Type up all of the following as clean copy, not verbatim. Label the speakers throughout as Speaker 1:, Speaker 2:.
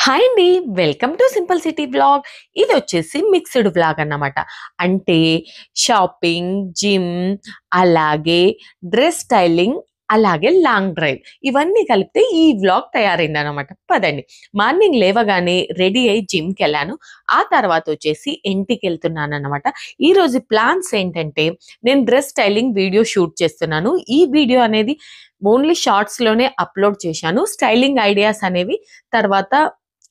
Speaker 1: Hi అండి. Welcome to simple city vlog. ఇదొచ్చేసి mixed vlog అన్నమాట. అంటే షాపింగ్, జిమ్, అలాగే డ్రెస్ స్టైలింగ్, అలాగే లాంగ్ డ్రైవ్ ఇవన్నీ కలిపితే ఈ వ్లాగ్ తయారైందనమాట. పదండి. మార్నింగ్ లేవగానే రెడీ అయ్యి జిమ్‌కెళ్ళాను. ఆ తర్వాత వచ్చేసి ఇంటికెళ్తున్నాననమాట. ఈరోజు ప్లాన్స్ ఏంటంటే నేను డ్రెస్ స్టైలింగ్ వీడియో షూట్ చేస్తున్నాను. ఈ వీడియో అనేది ఓన్లీ షార్ట్స్‌లోనే అప్‌లోడ్ చేశాను. స్టైలింగ్ ఐడియాస్ అనేవి తర్వాత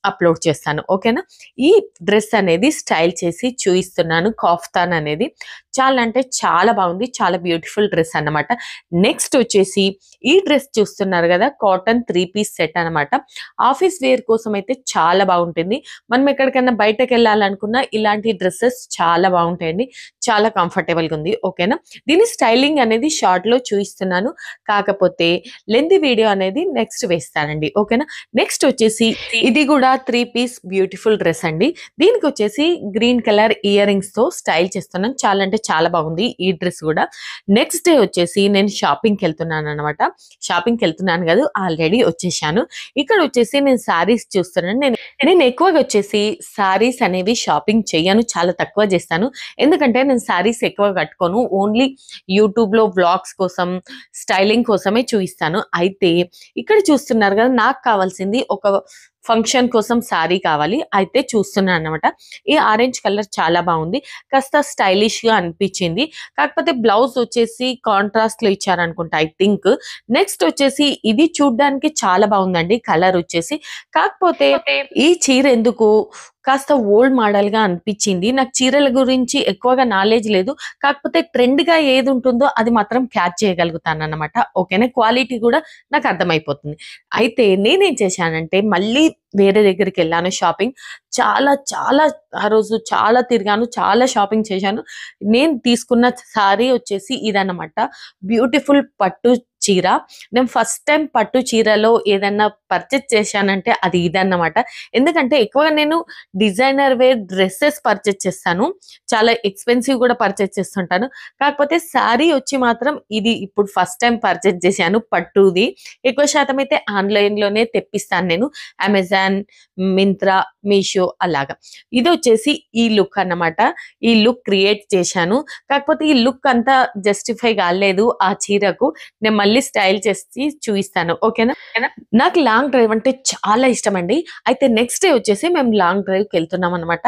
Speaker 1: అప్‌లోడ్ చేస్తాను. ఓకేనా? ఈ డ్రెస్ అనేది స్టైల్ చేసి చూయిస్తున్నాను. కాఫ్తాన్ అనేది చాలా అంటే చాలా బాగుంది. చాలా బ్యూటిఫుల్ డ్రెస్ అన్నమాట. నెక్స్ట్ వచ్చేసి ఈ డ్రెస్ చూస్తున్నారు గదా! కాటన్ 3 పీస్ సెట్ అనమాట. ఆఫీస్ వేర్ కోసం అయితే చాలా బాగుంటుంది. మనం ఎక్కడికైనా బయటకెళ్ళాలనుకున్నా ఇలాంటి డ్రెసెస్ చాలా బాగుంటాయండి. చాలా కంఫర్టబుల్‌గా ఉంది. ఓకేనా? దీని స్టైలింగ్ అనేది షార్ట్‌లో చూయిస్తున్నాను. కాకపోతే లెంతీ వీడియో అనేది నెక్స్ట్ వేస్తానండి. ఓకేనా? నెక్స్ట్ వచ్చేసి ఇది గూడా 3 పీస్ బ్యూటిఫుల్ డ్రెస్ అండి. దీనికొచ్చేసి గ్రీన్ కలర్ ఇయర్ రింగ్స్‌తో స్టైల్ చేస్తున్నాను. చాలా అంటే చాలా బాగుంది ఈ డ్రెస్ గూడా. నెక్స్ట్ డే వచ్చేసి నేను షాపింగ్‌కెళ్తున్నాననమాట. షాపింగ్‌కెళ్తున్నాను గాదు, ఆల్రెడీ వచ్చేసాను. ఇక్కడ వచ్చేసి నేను శారీస్ చూస్తున్నాను. నేను ఎక్కువగా వచ్చేసి శారీస్ అనేవి షాపింగ్ చెయ్యను. చాలా తక్కువ చేస్తాను. ఎందుకంటే నేను శారీస్ ఎక్కువ కట్టుకోను. ఓన్లీ యూట్యూబ్‌లో వ్లాగ్స్ కోసం, స్టైలింగ్ కోసమే చూయిస్తాను. అయితే ఇక్కడ చూస్తున్నారు గదా! నాకు కావాల్సింది ఒక ఫంక్షన్ కోసం శారీ కావాలి. అయితే చూస్తున్నాననమాట. ఈ ఆరెంజ్ కలర్ చాలా బాగుంది. కాస్త స్టైలిష్‌గా అనిపించింది. కాకపోతే బ్లౌజ్ వచ్చేసి కాంట్రాస్ట్‌లో ఇచ్చారనుకుంటా ఐ థింక్. నెక్స్ట్ వచ్చేసి ఇది చూడ్డానికి చాలా బాగుందండి కలర్ వచ్చేసి. కాకపోతే ఈ చీర ఎందుకు కాస్త ఓల్డ్ మోడల్‌గా అనిపించింది. నాకు చీరల గురించి ఎక్కువగా నాలెడ్జ్ లేదు. కాకపోతే ట్రెండ్‌గా ఏది ఉంటుందో అది మాత్రం క్యాచ్ చేయగలుగుతానన్నమాట. ఓకేనా? క్వాలిటీ కూడా నాకు అర్థమైపోతుంది. అయితే నేనేం చేశానంటే మళ్ళీ వేరే దగ్గరికెళ్ళాను షాపింగ్. చాలా చాలా ఆ రోజు చాలా తిరిగాను. చాలా షాపింగ్ చేశాను. నేను తీసుకున్న సారీ వచ్చేసి ఇదన్నమాట. బ్యూటిఫుల్ పట్టు చీర. నేను ఫస్ట్ టైమ్ పట్టు చీరలో ఏదన్నా పర్చేజ్ చేశానంటే అది ఇదన్నమాట. ఎందుకంటే ఎక్కువగా నేను డిజైనర్ వేర్ డ్రెసెస్ పర్చేజ్ చేస్తాను. చాలా ఎక్స్‌పెన్సివ్ కూడా పర్చేజ్ చేస్తుంటాను. కాకపోతే సారీ వచ్చి మాత్రం ఇది ఇప్పుడు ఫస్ట్ టైమ్ పర్చేజ్ చేశాను పట్టుది. ఎక్కువ శాతం అయితే ఆన్‌లైన్‌లోనే తెప్పిస్తాను నేను. అమెజాన్, మింత్రా, మీషో అలాగా. ఇదొచ్చేసి ఈ లుక్ అన్నమాట. ఈ లుక్ క్రియేట్ చేశాను. కాకపోతే ఈ లుక్ అంతా జస్టిఫై కాలేదు ఆ చీరకు. నేను మళ్ళీ స్టైల్ చేసి చూయిస్తాను. ఓకేనా? నాకు లాంగ్ డ్రైవ్ అంటే చాలా ఇష్టమండి. అయితే నెక్స్ట్ డే వచ్చేసి మేము లాంగ్ డ్రైవ్‌కెళ్తున్నామనమాట.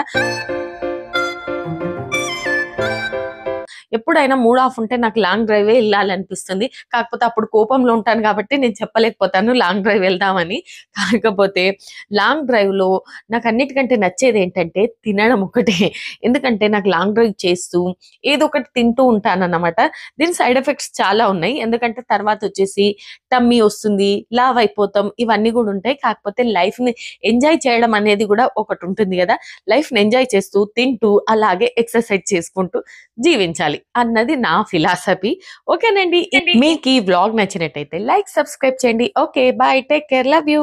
Speaker 1: ఎప్పుడైనా మూడ్ ఆఫ్ ఉంటే నాకు లాంగ్ డ్రైవే ఎళ్ళాలనిపిస్తుంది. కాకపోతే అప్పుడు కోపంలో ఉంటాను కాబట్టి నేను చెప్పలేకపోతాను లాంగ్ డ్రైవ్ వెళ్దామని. కాకపోతే లాంగ్ డ్రైవ్‌లో నాకన్నిటికంటే నచ్చేదేంటంటే తినడం ఒక్కటే. ఎందుకంటే నాకు లాంగ్ డ్రైవ్ చేస్తూ ఏదో ఒకటి తింటూ ఉంటానన్నమాట. దీని సైడ్ ఎఫెక్ట్స్ చాలా ఉన్నాయి. ఎందుకంటే తర్వాతొచ్చేసి టమ్మీ వస్తుంది, లావు అయిపోతాం ఇవన్నీ గూడా ఉంటాయి. కాకపోతే లైఫ్‌ని ఎంజాయ్ చేయడం అనేది గూడా ఒకటుంటుంది గదా! లైఫ్‌ని ఎంజాయ్ చేస్తూ, తింటూ, అలాగే ఎక్సర్సైజ్ చేసుకుంటూ జీవించాలి అన్నది నా ఫిలాసఫీ. ఓకేనండి. మీకు ఈ వ్లాగ్ నచ్చినట్టయితే లైక్, సబ్స్క్రైబ్ చేయండి. Okay. By. Take care. Love you.